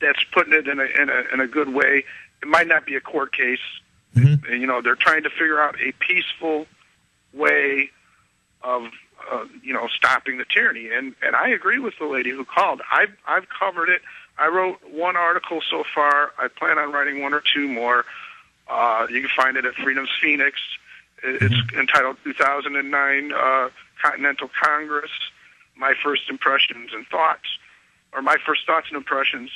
that's putting it in a good way. It might not be a court case. Mm-hmm. You know, they're trying to figure out a peaceful way of stopping the tyranny. And I agree with the lady who called. I've covered it. I wrote one article so far. I plan on writing one or two more. You can find it at Freedom's Phoenix. It's entitled 2009 Continental Congress, My First Impressions and Thoughts, or My First Thoughts and Impressions.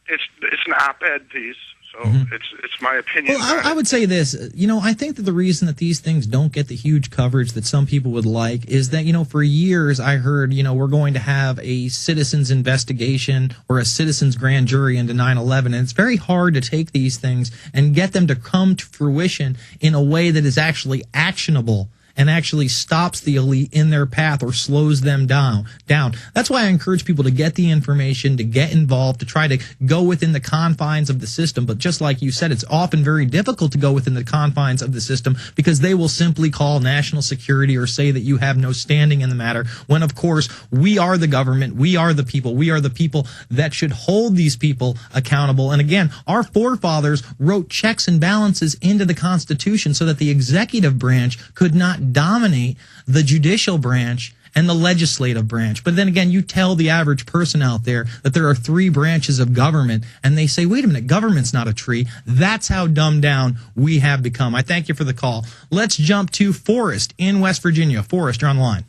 It's an op-ed piece, so it's my opinion. Well, I would say this. I think that the reason that these things don't get the huge coverage that some people would like is that, for years I heard, we're going to have a citizens investigation or a citizens grand jury into 9/11, and it's very hard to take these things and get them to come to fruition in a way that is actually actionable and actually stops the elite in their path or slows them down. That's why I encourage people to get the information, to get involved, to try to go within the confines of the system. But just like you said, it's often very difficult to go within the confines of the system because they will simply call national security or say that you have no standing in the matter, when, of course, we are the government, we are the people that should hold these people accountable. And again, our forefathers wrote checks and balances into the Constitution so that the executive branch could not dominate the judicial branch and the legislative branch. But then again, you tell the average person out there that there are three branches of government, and they say, wait a minute, government's not a tree. That's how dumbed down we have become. I thank you for the call. Let's jump to Forrest in West Virginia. Forrest, you're on the line.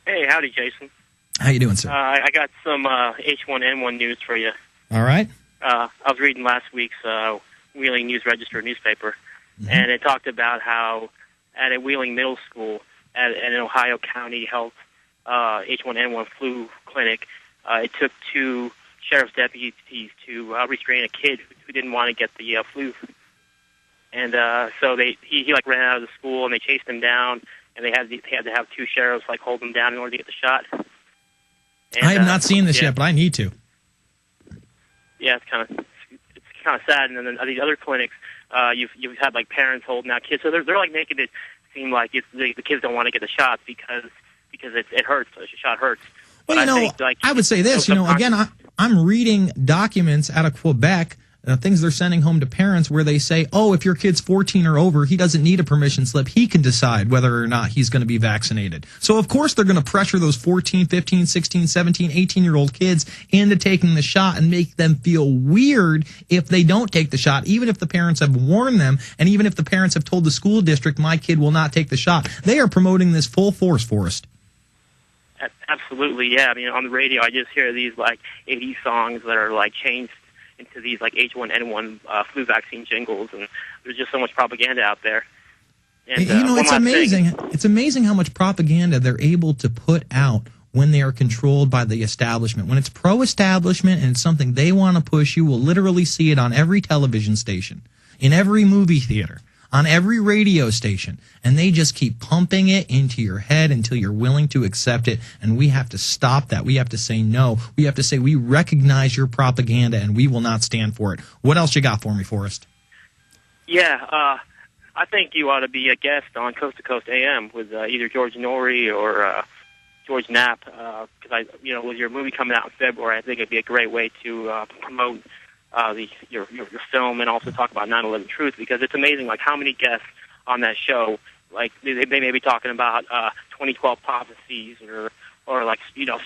Hey, howdy, Jason. How you doing, sir? I got some H1N1 news for you. All right. I was reading last week's Wheeling News Register newspaper, and it talked about how at a Wheeling Middle School, at an Ohio County Health H1N1 flu clinic, it took two sheriff's deputies to restrain a kid who didn't want to get the flu. And so he ran out of the school, and they chased him down, and they had to have two sheriffs hold him down in order to get the shot. And, I have not seen this yet, but I need to. Yeah, it's kind of sad. And then these other clinics, you've had parents holding out kids, so they're making it seem like the kids don't want to get the shot because it hurts. The shot hurts. Well, I would say this. Again, I'm reading documents out of Quebec, things they're sending home to parents where they say, oh, if your kid's 14 or over, he doesn't need a permission slip. He can decide whether or not he's going to be vaccinated. So, of course, they're going to pressure those 14, 15, 16, 17, 18-year-old kids into taking the shot and make them feel weird if they don't take the shot, even if the parents have warned them and even if the parents have told the school district, my kid will not take the shot. They are promoting this full force, Forrest. Absolutely, yeah. I mean, on the radio, I just hear these 80 songs that are changed into these H1N1 flu vaccine jingles, and there's just so much propaganda out there. And, it's amazing. It's amazing how much propaganda they're able to put out when they are controlled by the establishment. When it's pro-establishment and it's something they want to push, you will literally see it on every television station, in every movie theater, on every radio station, and they just keep pumping it into your head until you're willing to accept it, and we have to stop that. We have to say no. We have to say we recognize your propaganda, and we will not stand for it. What else you got for me, Forrest? Yeah, I think you ought to be a guest on Coast to Coast AM with either George Norrie or George Knapp, because with your movie coming out in February, I think it'd be a great way to promote your film and also talk about 9/11 truth, because it's amazing how many guests on that show, they may be talking about 2012 prophecies or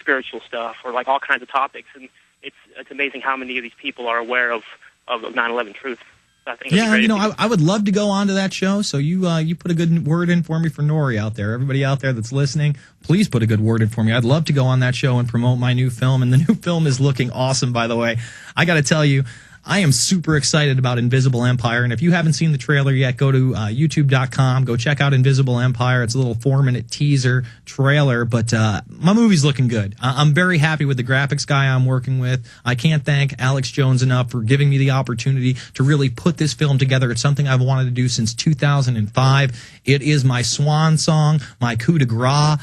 spiritual stuff or all kinds of topics, and it's amazing how many of these people are aware of 9/11 truth. I think I would love to go on to that show, so you put a good word in for me for Norrie out there. Everybody out there that's listening, please put a good word in for me. I'd love to go on that show and promote my new film, and the new film is looking awesome, by the way. I got to tell you, I am super excited about Invisible Empire, and if you haven't seen the trailer yet, go to youtube.com, go check out Invisible Empire. It's a little 4-minute teaser trailer, but my movie's looking good. I'm very happy with the graphics guy I'm working with. I can't thank Alex Jones enough for giving me the opportunity to really put this film together. It's something I've wanted to do since 2005. It is my swan song, my coup de grace.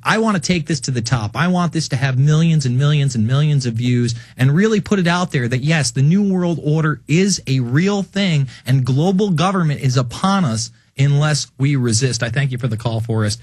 I want to take this to the top. I want this to have millions and millions and millions of views and really put it out there that, yes, the New World Order is a real thing and global government is upon us unless we resist. I thank you for the call, Forrest.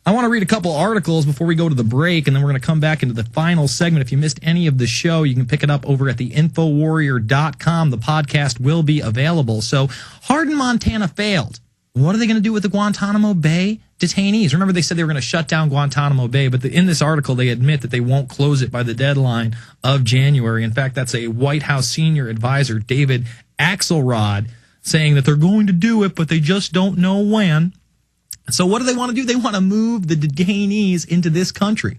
I want to read a couple articles before we go to the break, and then we're going to come back into the final segment. If you missed any of the show, you can pick it up over at the Infowarrior.com. The podcast will be available. So Hardin, Montana failed. What are they going to do with the Guantanamo Bay detainees? Remember, they said they were going to shut down Guantanamo Bay, but in this article, they admit that they won't close it by the deadline of January. In fact, that's a White House senior advisor, David Axelrod, saying that they're going to do it, but they just don't know when. So what do they want to do? They want to move the detainees into this country.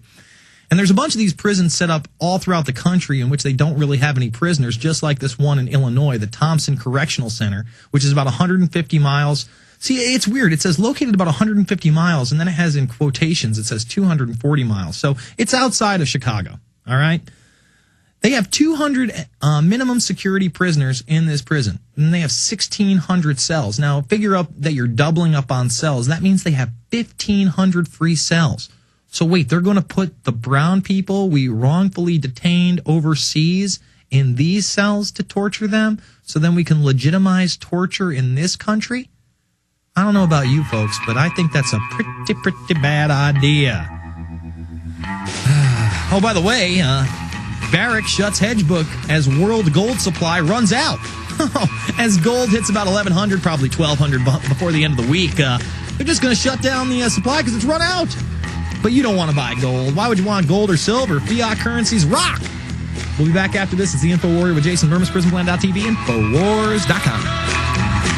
And there's a bunch of these prisons set up all throughout the country in which they don't really have any prisoners, just like this one in Illinois, the Thompson Correctional Center, which is about 150 miles. See, it's weird. It says located about 150 miles, and then it has in quotations, it says 240 miles. So it's outside of Chicago, all right? They have 200 minimum security prisoners in this prison, and they have 1,600 cells. Now, figure up that you're doubling up on cells. That means they have 1,500 free cells. So wait, they're going to put the brown people we wrongfully detained overseas in these cells to torture them, so then we can legitimize torture in this country? I don't know about you folks, but I think that's a pretty bad idea. Oh, by the way, Barrick shuts hedge book as world gold supply runs out. As gold hits about 1,100, probably 1,200 before the end of the week, they're just going to shut down the supply because it's run out. But you don't want to buy gold. Why would you want gold or silver? Fiat currencies rock. We'll be back after this. It's the Info Warrior with Jason Bermas, PrisonPlan.tv, Infowars.com.